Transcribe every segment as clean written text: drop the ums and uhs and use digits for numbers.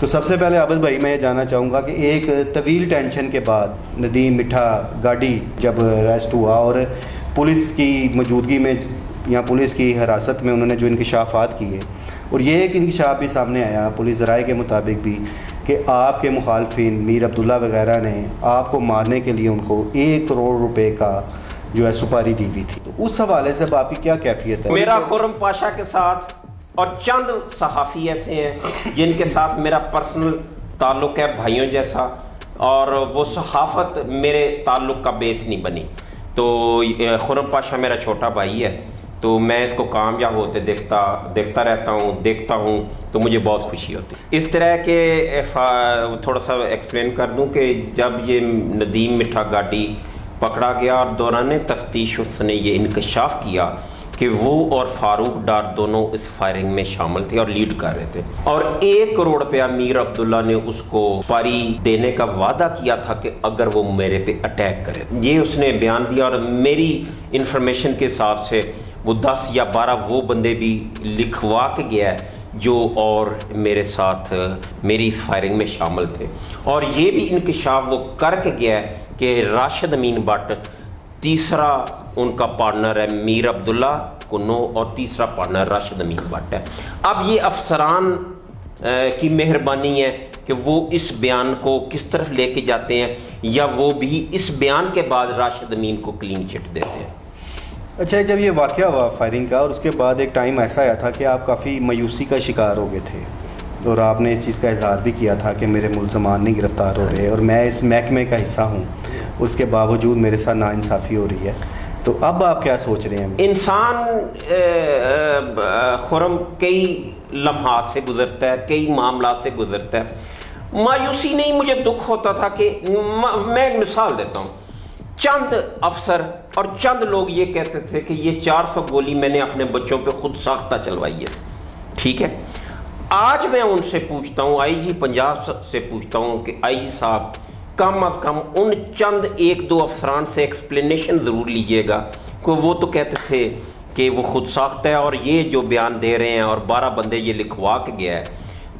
تو سب سے پہلے عابد بھائی میں یہ جاننا چاہوں گا کہ ایک طویل ٹینشن کے بعد ندیم مٹھا گاڑی جب اریسٹ ہوا اور پولیس کی موجودگی میں یا پولیس کی حراست میں انہوں نے جو انکشافات کیے، اور یہ ایک انکشاف بھی سامنے آیا پولیس ذرائع کے مطابق بھی کہ آپ کے مخالفین میر عبداللہ وغیرہ نے آپ کو مارنے کے لیے ان کو 1 کروڑ روپے کا جو ہے سپاری دی ہوئی تھی، تو اس حوالے سے اب آپ کی کیا کیفیت ہے؟ میرا خرم پاشا کے ساتھ اور چند صحافی ایسے ہیں جن کے ساتھ میرا پرسنل تعلق ہے بھائیوں جیسا، اور وہ صحافت میرے تعلق کا بیس نہیں بنی. تو خرم پاشا میرا چھوٹا بھائی ہے، تو میں اس کو کامیاب ہوتے دیکھتا رہتا ہوں، دیکھتا ہوں تو مجھے بہت خوشی ہوتی ہے. اس طرح کے تھوڑا سا ایکسپلین کر دوں کہ جب یہ ندیم مٹھا گاڑی پکڑا گیا اور دوران تفتیش اس نے یہ انکشاف کیا کہ وہ اور فاروق ڈار دونوں اس فائرنگ میں شامل تھے اور لیڈ کر رہے تھے، اور 1 کروڑ روپیہ میر عبداللہ نے اس کو سپاری دینے کا وعدہ کیا تھا کہ اگر وہ میرے پہ اٹیک کرے. یہ اس نے بیان دیا، اور میری انفارمیشن کے حساب سے وہ 10 یا 12 وہ بندے بھی لکھوا کے گیا ہے جو اور میرے ساتھ میری اس فائرنگ میں شامل تھے. اور یہ بھی انکشاف وہ کر کے گیا ہے کہ راشد امین بٹ تیسرا ان کا پارٹنر ہے میر عبداللہ کنو، اور تیسرا پارٹنر راشد امین بٹ ہے. اب یہ افسران کی مہربانی ہے کہ وہ اس بیان کو کس طرف لے کے جاتے ہیں، یا وہ بھی اس بیان کے بعد راشد امین کو کلین چٹ دیتے ہیں. اچھا، جب یہ واقعہ ہوا فائرنگ کا، اور اس کے بعد ایک ٹائم ایسا آیا تھا کہ آپ کافی مایوسی کا شکار ہو گئے تھے، اور آپ نے اس چیز کا اظہار بھی کیا تھا کہ میرے ملزمان نہیں گرفتار ہو رہے اور میں اس محکمے کا حصہ ہوں، اس کے باوجود میرے ساتھ ناانصافی ہو رہی ہے. تو اب آپ کیا سوچ رہے ہیں؟ انسان خرم کئی لمحات سے گزرتا ہے، کئی معاملات سے گزرتا ہے. مایوسی نہیں، مجھے دکھ ہوتا تھا کہ میں ایک مثال دیتا ہوں. چند افسر اور چند لوگ یہ کہتے تھے کہ یہ 400 گولی میں نے اپنے بچوں پہ خود ساختہ چلوائی ہے. ٹھیک ہے، آج میں ان سے پوچھتا ہوں، آئی جی پنجاب سے پوچھتا ہوں کہ آئی جی صاحب کم از کم ان چند 1-2 افسران سے ایکسپلینیشن ضرور لیجئے گا کہ وہ تو کہتے تھے کہ وہ خود ساختہ ہے، اور یہ جو بیان دے رہے ہیں اور 12 بندے یہ لکھوا کے گیا ہے،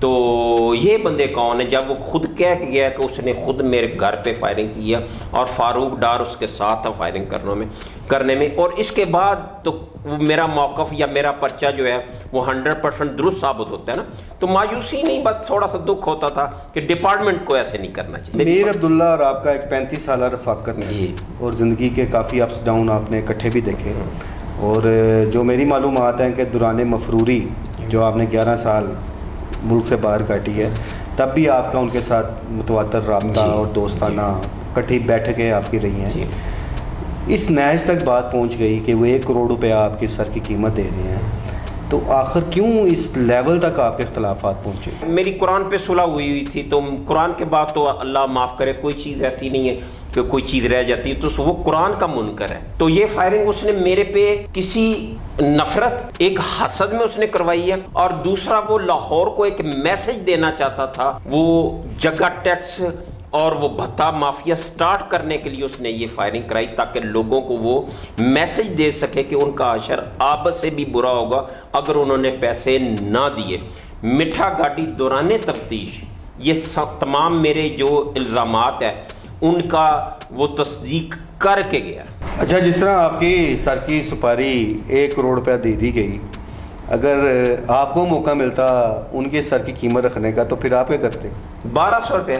تو یہ بندے کون ہیں؟ جب وہ خود کہہ کے گیا کہ اس نے خود میرے گھر پہ فائرنگ کی ہے اور فاروق ڈار اس کے ساتھ تھا فائرنگ کرنے میں، اور اس کے بعد تو میرا موقف یا میرا پرچہ جو ہے وہ 100% درست ثابت ہوتا ہے نا. تو مایوسی نہیں، بس تھوڑا سا دکھ ہوتا تھا کہ ڈپارٹمنٹ کو ایسے نہیں کرنا چاہیے. میر عبداللہ اور آپ کا ایک 35 سالہ رفاقت ہے، اور زندگی کے کافی اپس ڈاؤن آپ نے اکٹھے بھی دیکھے، اور جو میری معلومات ہیں کہ دوران مفروری جو آپ نے 11 سال ملک سے باہر کاٹی ہے، تب بھی آپ کا ان کے ساتھ متواتر رابطہ اور دوستانہ کٹھی بیٹھکیں آپ کی رہی ہیں. اس نیز تک بات پہنچ گئی کہ وہ 1 کروڑ روپیہ آپ کی سر کی قیمت دے رہے ہیں، تو آخر کیوں اس لیول تک آپ کے اختلافات پہنچے؟ میری قرآن پہ صلح ہوئی تھی، تو قرآن کے بعد تو اللہ معاف کرے کوئی چیز ایسی نہیں ہے کہ کوئی چیز رہ جاتی ہے، تو وہ قرآن کا منکر ہے. تو یہ فائرنگ اس نے میرے پہ کسی نفرت، ایک حسد میں اس نے کروائی ہے، اور دوسرا وہ لاہور کو ایک میسج دینا چاہتا تھا. وہ جگہ ٹیکس اور وہ بھتہ مافیا سٹارٹ کرنے کے لیے اس نے یہ فائرنگ کرائی، تاکہ لوگوں کو وہ میسج دے سکے کہ ان کا عشر آب سے بھی برا ہوگا اگر انہوں نے پیسے نہ دیے. مٹھا گاڑی دوران تفتیش یہ تمام میرے جو الزامات ہیں ان کا وہ تصدیق کر کے گیا. اچھا، جس طرح آپ کی سر کی سپاری 1 کروڑ روپیہ دے دی گئی، اگر آپ کو موقع ملتا ان کے سر کی قیمت رکھنے کا تو پھر آپ کیا کرتے؟ 1200 روپے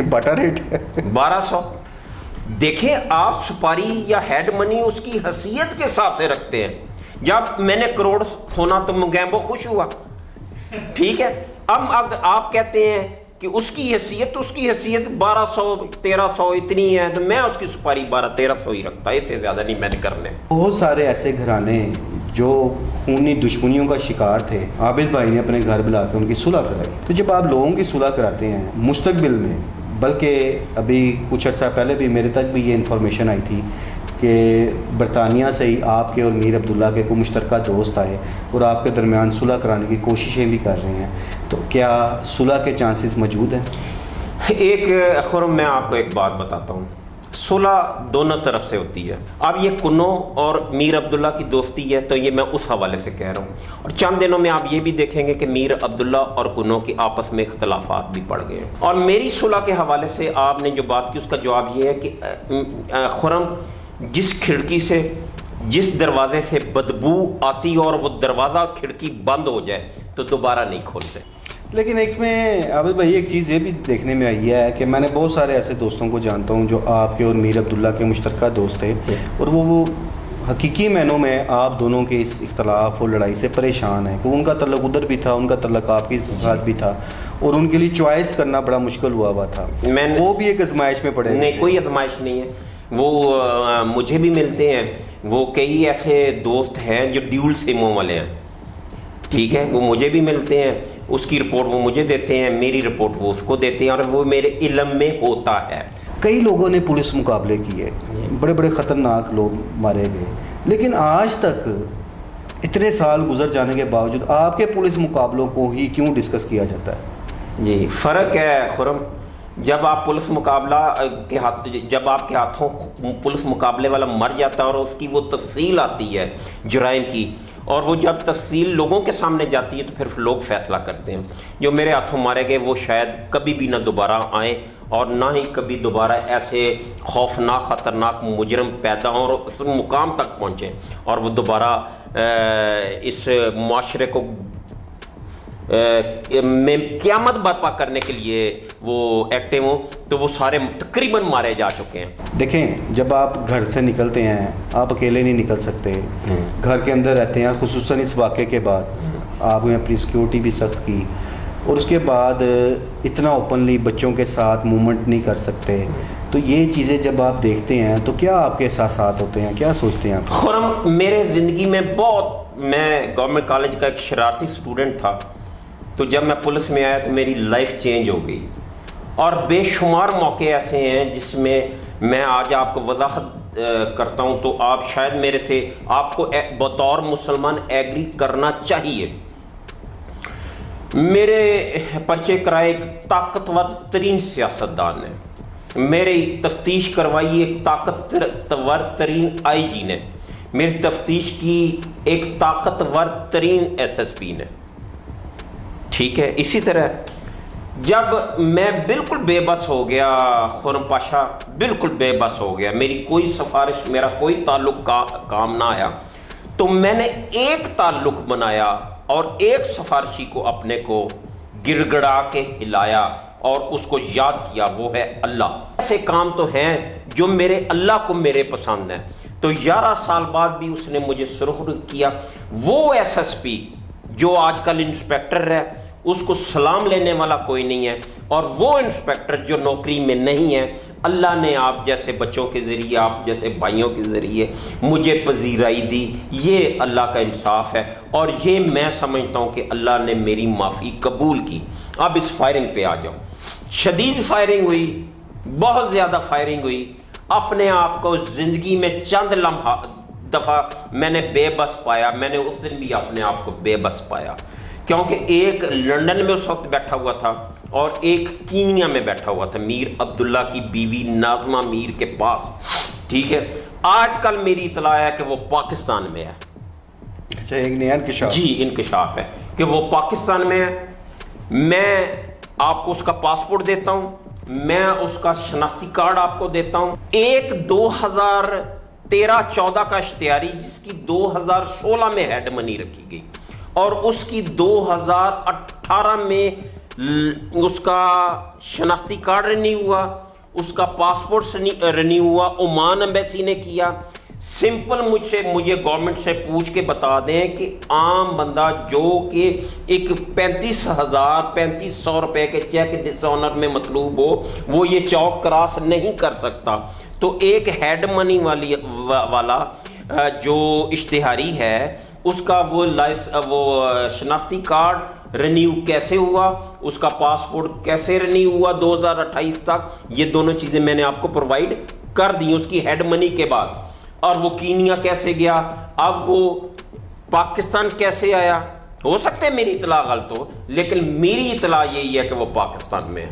بٹا ریٹ ہے 1200. دیکھیں آپ سپاری یا ہیڈ منی اس کی حیثیت کے حساب سے رکھتے ہیں. جب میں نے کروڑ سونا تو مگیمبو خوش ہوا، ٹھیک ہے. اب آپ کہتے ہیں کہ اس کی حیثیت 1200 1300 اتنی ہے، تو میں اس کی سپاری 1200-1300 ہی رکھتا، اس سے زیادہ نہیں میں نے کرنے. بہت سارے ایسے گھرانے جو خونی دشمنیوں کا شکار تھے، عابد بھائی نے اپنے گھر بلا کے ان کی صلح کرائی. تو جب آپ لوگوں کی صلح کراتے ہیں مستقبل میں، بلکہ ابھی کچھ عرصہ پہلے بھی میرے تک بھی یہ انفارمیشن آئی تھی کہ برطانیہ سے ہی آپ کے اور میر عبداللہ کے کوئی مشترکہ دوست آئے اور آپ کے درمیان صلح کرانے کی کوششیں بھی کر رہے ہیں، تو کیا صلح کے چانسز موجود ہیں؟ ایک خرم میں آپ کو ایک بات بتاتا ہوں. صلح دونوں طرف سے ہوتی ہے. اب یہ کنو اور میر عبداللہ کی دوستی ہے تو یہ میں اس حوالے سے کہہ رہا ہوں. اور چند دنوں میں آپ یہ بھی دیکھیں گے کہ میر عبداللہ اور کنو کے آپس میں اختلافات بھی پڑ گئے ہیں. اور میری صلح کے حوالے سے آپ نے جو بات کی اس کا جواب یہ ہے کہ خرم جس کھڑکی سے جس دروازے سے بدبو آتی اور وہ دروازہ کھڑکی بند ہو جائے تو دوبارہ نہیں کھولتے. لیکن اس میں عابد بھائی ایک چیز یہ بھی دیکھنے میں آئی ہے کہ میں نے بہت سارے ایسے دوستوں کو جانتا ہوں جو آپ کے اور میر عبداللہ کے مشترکہ دوست تھے اور وہ حقیقی معنوں میں آپ دونوں کے اس اختلاف اور لڑائی سے پریشان ہیں کہ ان کا تعلق ادھر بھی تھا, ان کا تعلق آپ کے ساتھ بھی تھا اور ان کے لیے چوائس کرنا بڑا مشکل ہوا تھا. وہ بھی ایک آزمائش میں پڑے. نہیں, کوئی آزمائش نہیں ہے. وہ مجھے بھی ملتے ہیں, وہ کئی ایسے دوست ہیں جو ڈیول سموں والے ہیں, ٹھیک ہے, وہ مجھے بھی ملتے ہیں, اس کی رپورٹ وہ مجھے دیتے ہیں, میری رپورٹ وہ اس کو دیتے ہیں اور وہ میرے علم میں ہوتا ہے. کئی لوگوں نے پولیس مقابلے کیے, بڑے بڑے خطرناک لوگ مارے گئے, لیکن آج تک اتنے سال گزر جانے کے باوجود آپ کے پولیس مقابلوں کو ہی کیوں ڈسکس کیا جاتا ہے؟ جی فرق ہے خرم, جب آپ پولیس مقابلہ کے جب آپ کے ہاتھوں پولیس مقابلے والا مر جاتا ہے اور اس کی وہ تفصیل آتی ہے جرائم کی, اور وہ جب تفصیل لوگوں کے سامنے جاتی ہے تو پھر لوگ فیصلہ کرتے ہیں. جو میرے ہاتھوں مارے گئے وہ شاید کبھی بھی نہ دوبارہ آئیں اور نہ ہی کبھی دوبارہ ایسے خوفناک خطرناک مجرم پیدا ہوں اور اس مقام تک پہنچیں اور وہ دوبارہ اس معاشرے کو میں قیامت برپا کرنے کے لیے وہ ایکٹیو ہوں, تو وہ سارے تقریباً مارے جا چکے ہیں. دیکھیں, جب آپ گھر سے نکلتے ہیں آپ اکیلے نہیں نکل سکتے, گھر کے اندر رہتے ہیں, خصوصاً اس واقعے کے بعد آپ نے اپنی سیکیورٹی بھی سخت کی اور اس کے بعد اتنا اوپنلی بچوں کے ساتھ موومنٹ نہیں کر سکتے, تو یہ چیزیں جب آپ دیکھتے ہیں تو کیا آپ کے احساسات ہوتے ہیں, کیا سوچتے ہیں آپ؟ خرم, میرے زندگی میں میں گورنمنٹ کالج کا ایک شرارتی اسٹوڈنٹ تھا, تو جب میں پولیس میں آیا تو میری لائف چینج ہو گئی اور بے شمار موقع ایسے ہیں جس میں آج آپ کو وضاحت کرتا ہوں تو آپ شاید میرے سے آپ کو بطور مسلمان ایگری کرنا چاہیے. میرے پرچے کرائے ایک طاقتور ترین سیاستدان نے, میری تفتیش کروائی ایک طاقتور ترین آئی جی نے, میری تفتیش کی ایک طاقتور ترین ایس ایس پی نے, ٹھیک ہے. اسی طرح جب میں بالکل بے بس ہو گیا خرم پاشا, بالکل بے بس ہو گیا, میری کوئی سفارش, میرا کوئی تعلق کام نہ آیا, تو میں نے ایک تعلق بنایا اور ایک سفارشی کو اپنے کو گڑ گڑا کے ہلایا اور اس کو یاد کیا, وہ ہے اللہ. ایسے کام تو ہیں جو میرے اللہ کو میرے پسند ہیں, تو 11 سال بعد بھی اس نے مجھے سرخرو کیا. وہ ایس ایس پی جو آج کل انسپیکٹر ہے اس کو سلام لینے والا کوئی نہیں ہے, اور وہ انسپیکٹر جو نوکری میں نہیں ہے, اللہ نے آپ جیسے بچوں کے ذریعے, آپ جیسے بھائیوں کے ذریعے مجھے پذیرائی دی. یہ اللہ کا انصاف ہے اور یہ میں سمجھتا ہوں کہ اللہ نے میری معافی قبول کی. اب اس فائرنگ پہ آ جاؤ. شدید فائرنگ ہوئی, بہت زیادہ فائرنگ ہوئی. اپنے آپ کو زندگی میں چند لمحہ دفعہ میں نے بے بس پایا, میں نے اس دن بھی اپنے آپ کو بے بس پایا, کیونکہ ایک لندن میں اس وقت بیٹھا ہوا تھا اور ایک کینیا میں بیٹھا ہوا تھا میر عبداللہ کی بیوی ناظمہ میر کے پاس, ٹھیک ہے. آج کل میری اطلاع ہے کہ وہ پاکستان میں ہے. اچھا, ایک نیا انکشاف؟ جی, انکشاف ہے کہ وہ پاکستان میں ہے. میں آپ کو اس کا پاسپورٹ دیتا ہوں, میں اس کا شناختی کارڈ آپ کو دیتا ہوں. ایک 2013-14 کا اشتہاری جس کی 2016 میں ہیڈ منی رکھی گئی اور اس کی 2018 میں اس کا شناختی کارڈ رینیو ہوا, اس کا پاسپورٹ رینیو ہوا, عمان ایمبیسی نے کیا. سمپل مجھے گورنمنٹ سے پوچھ کے بتا دیں کہ عام بندہ جو کہ ایک 35,000-3500 روپے کے چیک ڈس آنر میں مطلوب ہو, وہ یہ چوک کراس نہیں کر سکتا. تو ایک ہیڈ منی والا جو اشتہاری ہے اس کا وہ شناختی کارڈ رینیو کیسے ہوا, اس کا پاسپورٹ کیسے رینیو ہوا 2028 تک, یہ دونوں چیزیں میں نے آپ کو پرووائڈ کر دی اس کی ہیڈ منی کے بعد. اور وہ کینیا کیسے گیا, اب وہ پاکستان کیسے آیا, ہو سکتا ہے میری اطلاع غلط ہو لیکن میری اطلاع یہی ہے کہ وہ پاکستان میں ہے.